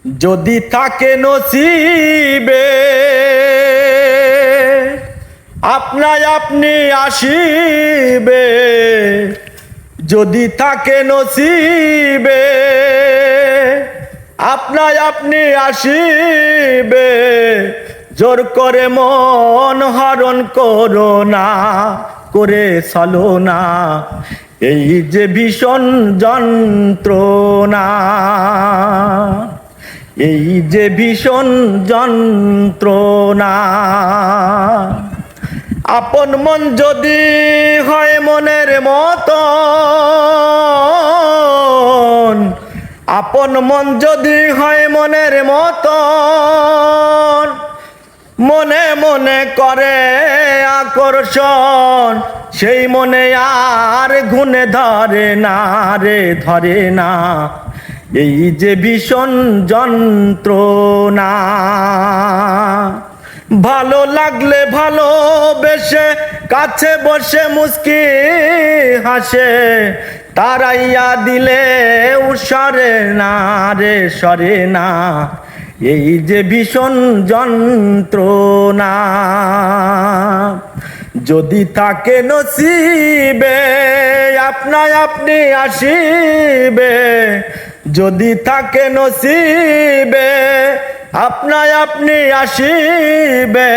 যদি থাকে নসিবে আপনায় আপনি আসিবে, যদি থাকে নসিবে আপনায় আপনি আসিবে, জোর করে মন হরণ করো না, করে চলো না এই যে ভীষণ যন্ত্রণা, এই যে ভীষণ যন্ত্রণা। আপন মন যদি হয় মনের মতন, আপন মন যদি হয় মনের মতন, মনে মনে করে আকর্ষণ, সেই মনে আর গুণে ধরে না রে, ধরে না এই যে ভীষণ যন্ত্রণা। ভালো লাগলে ভালোবেসে কাছে বসে মুস্কি হাসে, তারাইয়া দিলে সরে না রে, সরে না এই যে ভীষণ যন্ত্রণা। যদি থাকে নসিবে আপনায় আপনি আসিবে, যদি থাকে নসিবে আপনায় আপনি আসিবে,